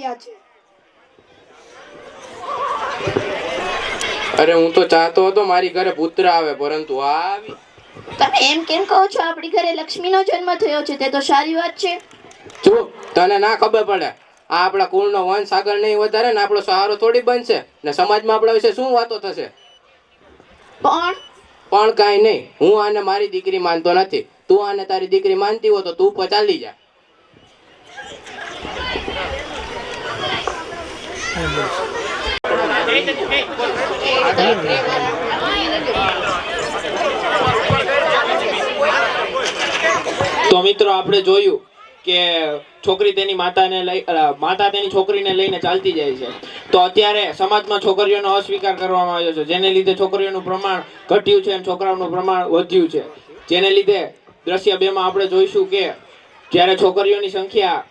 રહ્યા છે. અરે હું તો ચાહતો હતો મારી ઘરે પુત્ર આવે, પરંતુ આ આવી. તમે એમ કેમ કહો છો? આપણી ઘરે લક્ષ્મીનો જન્મ થયો છે, તે તો સારી વાત છે. ચૂપ, તને ના ખબર પડે. આ આપણા કુળનો વંશ આગળ નહીં વધારે ને આપણો સહારો થોડી બનશે ને સમાજમાં આપણા વિશે શું વાતો થશે. પણ કાંઈ નહીં, હું આને મારી દીકરી માનતો નથી. તું આને તારી દીકરી માનતી હો તો તું પણ ચાલી જા. તો મિત્રો આપણે જોયું કે છોકરી તેની માતા તેની છોકરીને લઈને ચાલતી જાય છે. તો અત્યારે સમાજમાં છોકરીઓનો અસ્વીકાર કરવામાં આવ્યો છે, જેને લીધે છોકરીઓનું પ્રમાણ ઘટ્યું છે અને છોકરાઓનું પ્રમાણ વધ્યું છે. જેને લીધે દ્રશ્ય 2 માં આપણે જોઈશું કે જ્યારે છોકરીઓની સંખ્યા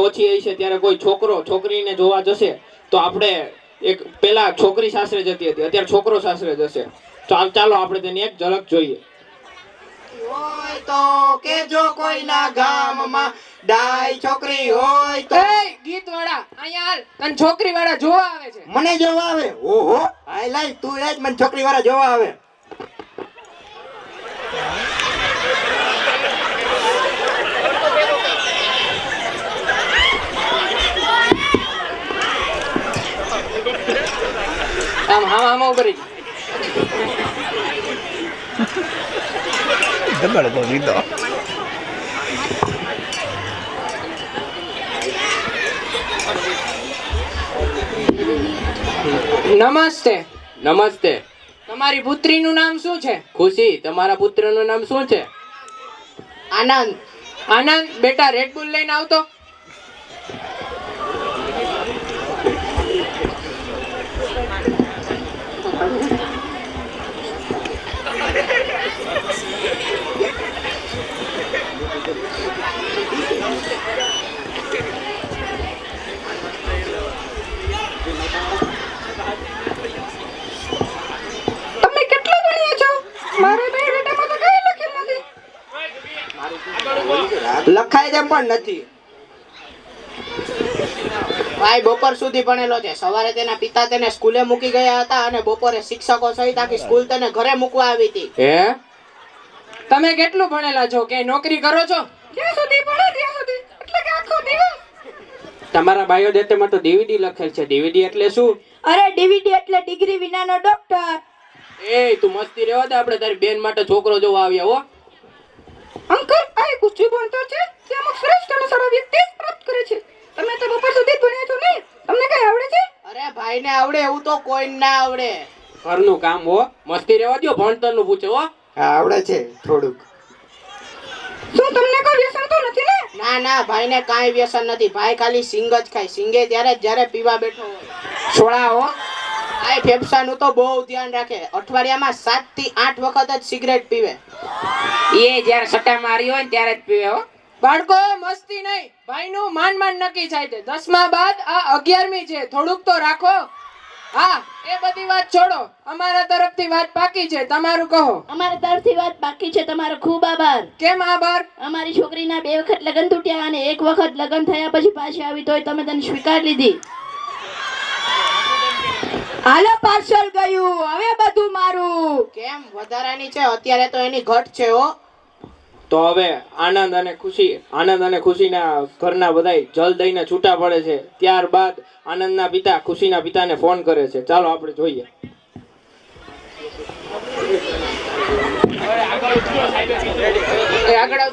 ઓછી હોય છે ત્યારે કોઈ છોકરો છોકરીને જોવા જશે તો આપણે પેલા છોકરી સાસરે જતી હતી, અત્યારે છોકરો સાસરે જશે. તો ચાલો આપણે તેની એક ઝલક જોઈએ. હોય તો કેજો કોઈના ગામમાં ડાય છોકરી હોય તો. ગીત વાળા અહીંયા હાલ, તને છોકરી વાળા જોવા આવે છે. મને જોવા આવે? ઓહો, આય લાય તું એ જ મને છોકરી વાળા જોવા આવે. આમ ઉપર નમસ્તે. નમસ્તે. તમારી પુત્રીનું નામ શું છે? ખુશી. તમારા પુત્રનું નામ શું છે? આનંદ. આનંદ બેટા રેડ બુલ લઈને આવતો. લખાય તેમ પણ નથી. ભાઈ બપોર સુધી ભણેલો છે. સવારે તેના પિતા તેને સ્કૂલે મૂકી ગયા હતા અને બપોરે શિક્ષકો સહિત આખી સ્કૂલ તેને ઘરે મૂકવા આવી હતી. હે, તમે કેટલું ભણેલા છો? કે નોકરી કરો છો? જ્યાં સુધી ભણે ત્યાં સુધી, એટલે કે આખો દિવસ. તમારા બાયોડેટામાં તો ડીવીડી લખેલ છે. ડીવીડી એટલે શું? અરે ડીવીડી એટલે ડિગ્રી વિનાનો ડોક્ટર. એ તું મસ્તી રહેવા દે, આપણે તારી બેન માટે છોકરો જોવા આવ્યા હો. અંકલ આ એક ઉચ્ચ ભણતર છે જે અમુક શ્રેષ્ઠ અને સારા વ્યક્તિ પ્રાપ્ત કરે છે. તમે તો બપોર સુધી જ ભણ્યા છો ને? તમને કઈ આવડે છે? અરે ભાઈને આવડે એવું તો કોઈ ના આવડે. ઘરનું કામ હો, મસ્તી રહેવા દો. ભણતરનું પૂછે હો. હા, આવડે છે થોડુંક. શું તમને કોઈ વ્યસન તો નથી ને? ના ના, ભાઈને કાંઈ વ્યસન નથી. ભાઈ ખાલી સિંગ જ ખાય. સિંગે ત્યારે જ્યારે પીવા બેઠો હોય. સોડા હો. આ ફેફસાનું તો બહુ ધ્યાન રાખે. અઠવાડિયામાં 7 થી 8 વખત જ સિગરેટ પીવે. એ જ્યારે સટ્ટા મારી હોય ને ત્યારે જ પીવે હો. બાળકો મસ્તી નહીં. ભાઈનું માન નક્કી થાય છે. 10મા બાદ આ 11મી છે. થોડુંક તો રાખો. હા, એ બધી વાત છોડો. અમારા તરફથી વાત પાકી છે. તમારું કહો. અમારા તરફથી વાત બાકી છે. તમારો ખૂબ આભાર. કેમ આભાર? અમારી છોકરીના 2 વખત લગ્ન તૂટ્યા અને 1 વખત લગ્ન થયા પછી પાછી આવી તોય તમે તેને સ્વીકાર લીધી. હાલો પાર્સલ ગયું, હવે બધું મારું. કેમ વધારાની છે? અત્યારે તો એની ઘટ છે હો. તો હવે આનંદ અને ખુશીના ઘરના બધાય જલ દઈને છૂટા પડે છે. ત્યારબાદ આનંદના પિતા ખુશીના પિતાને ફોન કરે છે. ચાલો આપણે જોઈએ. આગળ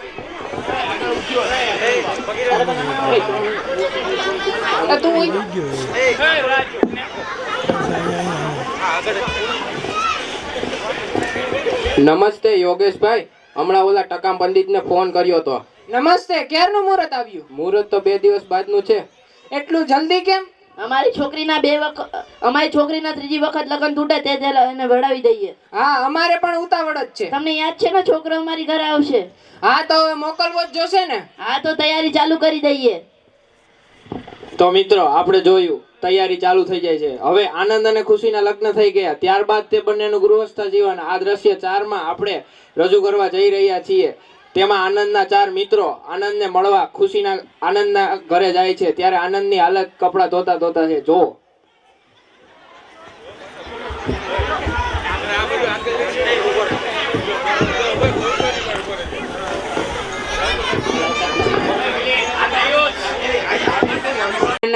નમસ્તે યોગેશભાઈ. હમણાં ઓલા ટકામ પંડિતને ફોન કર્યો હતો. નમસ્તે. ક્યારનું મુહૂર્ત આવ્યું? મુહૂર્ત તો 2 દિવસ બાદનું છે. એટલું જલ્દી કેમ? અમારી છોકરીના 3જી વખત લગ્ન તૂટે તે એને વડાવી દઈએ. હા, અમારે પણ ઉતાવળ જ છે. તમને યાદ છે ને છોકરો અમારી ઘરે આવશે? હા, તો હવે મોકલવો જ જોશે ને. હા, તો તૈયારી ચાલુ કરી દઈએ. તો મિત્રો આપણે જોયું તૈયારી ચાલુ થઈ જાય છે. હવે આનંદ અને ખુશીના લગ્ન થઈ ગયા. ત્યારબાદ તે બંનેનું ગૃહસ્થ જીવન આ દ્રશ્ય 4 માં આપણે રજૂ કરવા જઈ રહ્યા છીએ. તેમાં આનંદના 4 મિત્રો આનંદને મળવા ખુશીના આનંદના ઘરે જાય છે ત્યારે આનંદની હાલત કપડાં ધોતા ધોતા છે. જો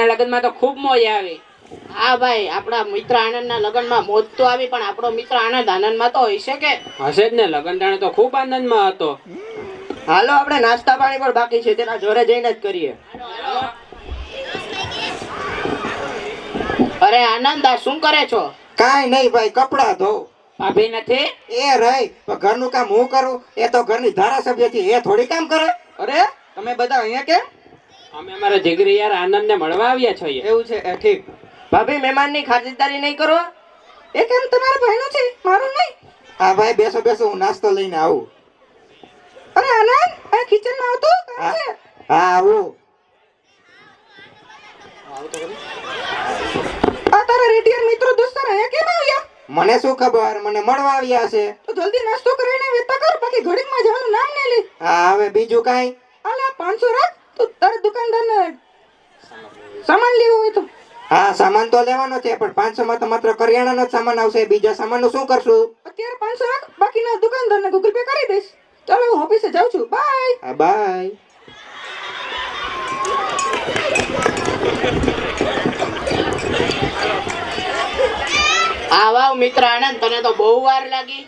લગ્નમાં તો ખૂબ મોજ આવી. હા ભાઈ, આપણા મિત્ર આનંદના લગ્નમાં મોજ તો આવી, પણ આપણો મિત્ર આનંદમાં તો હોય છે કે હશે જ ને. લગ્ન ટાણે તો ખૂબ આનંદમાં હતો. હાલો આપણે નાસ્તા પાણી પણ બાકી છે તેના જોરે જઈને જ કરીએ. અરે આનંદ, આ શું કરે છો? કાંઈ નહીં ભાઈ, કપડા ધોઉં. ભાભી નથી? એ રહી પણ ઘરનું કામ હું કરું, એ તો ઘરની ધારાસભ્ય છે, એ થોડી કામ કરે. અરે તમે બધા અહીંયા કેમ? અમે અમારા જીગરી યાર આનંદને મળવા આવ્યા છીએ. એવું છે ઠીક. ભાભી મહેમાનની ખાતરદારી નહીં કરો. એ કેમ તમારા ભાઈનું છે, મારું નહીં? હા ભાઈ, બેસો બેસો, હું નાસ્તો લઈને આવું. અરે આનંદ, આ કિચનમાં આવતો હા આવું. આ તારા રેડિયર મિત્રો દોસ્તાર અહીંયા કેમ આવ્યા? મને શું ખબર, મને મળવા આવ્યા છે. તો જલ્દી નાસ્તો કરીને વેતા કર, બાકી ઘડીકમાં જવાનું નામ નહીં લે. હા હવે બીજું કાંઈ? આલે 500 રાખ, તો તારે દુકાનદારને સામાન લેવો હોય તો. હા સામાન તો લેવાનો છે, પણ 500 માં તો માત્ર કરિયાણાનો જ સામાન આવશે, બીજા સામાનનું શું કરશું? અત્યારે 500 રાખ, બાકીના દુકાનદારને ગૂગલ પે કરી દઈશ. ચાલો હું ઓફિસે જાઉં છું, બાય. હા બાય. આવાવ મિત્ર આનંદ, તને તો બહુ વાર લાગી.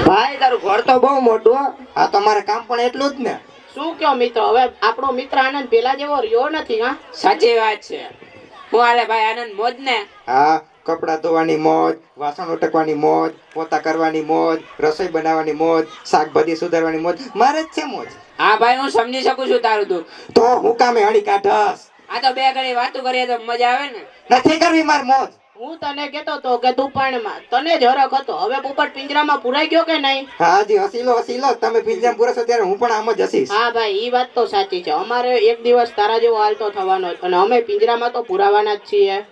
ભાઈ તારું ઘર તો બહુ મોટું હો. હા તો મારે કામ પણ એટલું જ ને. શું કયો મિત્ર, હવે આપણો મિત્ર આનંદ પેલા જેવો રહ્યો નથી. હા સાચી વાત છે. હું હાલે ભાઈ આનંદ મોજ ને? હા, કપડાં ધોવાની મોજ, વાસણ ઉટકવાની મોજ, પોતા કરવાની મોજ, રસોઈ બનાવવાની મોજ, શાકભાજી સુધારવાની મોજ, મારે જ છે મોજ. હા ભાઈ, હું સમજી શકું છું તારું દુઃખ. તો હું કામે હળી કાઢસ? આ તો બે ઘડી વાતો કરીએ તો મજા આવે ને. નથી કરવી માર મોજ. હું તને કેતો તો કે તું પણ તને જ હરખ હતો, હવે પોપટ પિંજરામાં પુરાઈ ગયો કે નહીં? હા જી, હસી લો. તમે પિંજરામાં પૂરશો ત્યારે હું પણ આમ જ હસીશ. હા ભાઈ, ઈ વાત તો સાચી છે. અમારે એક દિવસ તારા જેવો હાલ તો થવાનો જ, અને અમે પિંજરામાં તો પુરાવાના જ છીએ.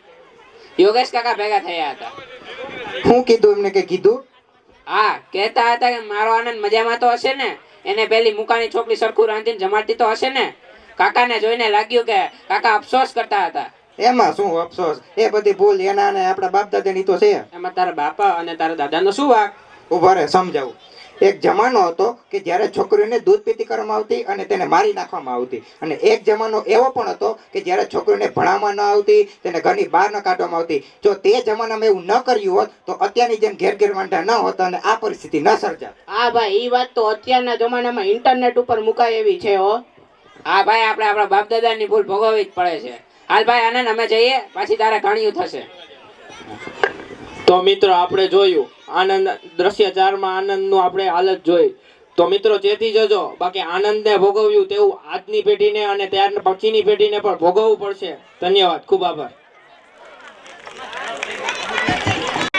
યોગેશ કાકા ભેગા થયા હતા. હું કીધું એમને કે કીધું? હા, કહેતા હતા કે મારો આનંદ મજામાં તો હશે ને, એને પેલી મુકાની છોકરી સરખું રાંધીને જમાડતી તો હશે ને. કાકાને જોઈને લાગ્યું કે કાકા અફસોસ કરતા હતા. એમાં શું અફસોસ, એ બધી ભૂલ એના અને આપણા બાપ દાદાની તો છે. એમાં તારા બાપા અને તારા દાદાનો શું વાંક? ઉભા રહે, સમજાવું. એક જમાનો હતો કે જ્યારે છોકરીઓને દૂધ પીતી કરવામાં આવતી અને તેને મારી નાખવામાં આવતી, અને એક જમાનો એવો પણ હતો કે જ્યારે છોકરીઓને ભણાવવામાં ન આવતી, તેને ઘરની બહાર ન કાઢવામાં આવતી. જો તે જમાનામાં એવું ન કર્યું હોત તો અત્યારની જેમ ઘેર ઘેર વાંઢા ન હોત અને આ પરિસ્થિતિ ન સર્જાત. હા ભાઈ, ઈ વાત તો અત્યારના જમાનામાં ઇન્ટરનેટ ઉપર મુકાય એવી છે હો. હા ભાઈ, આપણે આપણા બાપ દાદાની ભૂલ ભોગવવી જ પડે છે. હાલ ભાઈ આનંદ, અમે જઈએ, પાછી તારે ઘણિયું થશે. તો મિત્રો આપણે જોયું આનંદ દ્રશ્ય 4 માં આનંદનું આપણે હાલત જોઈ. તો મિત્રો ચેતી જજો, બાકી આનંદને ભોગવ્યું તેવું આજની પેઢીને અને ત્યાર પછીની પેઢીને પણ ભોગવવું પડશે. ધન્યવાદ, ખૂબ આભાર.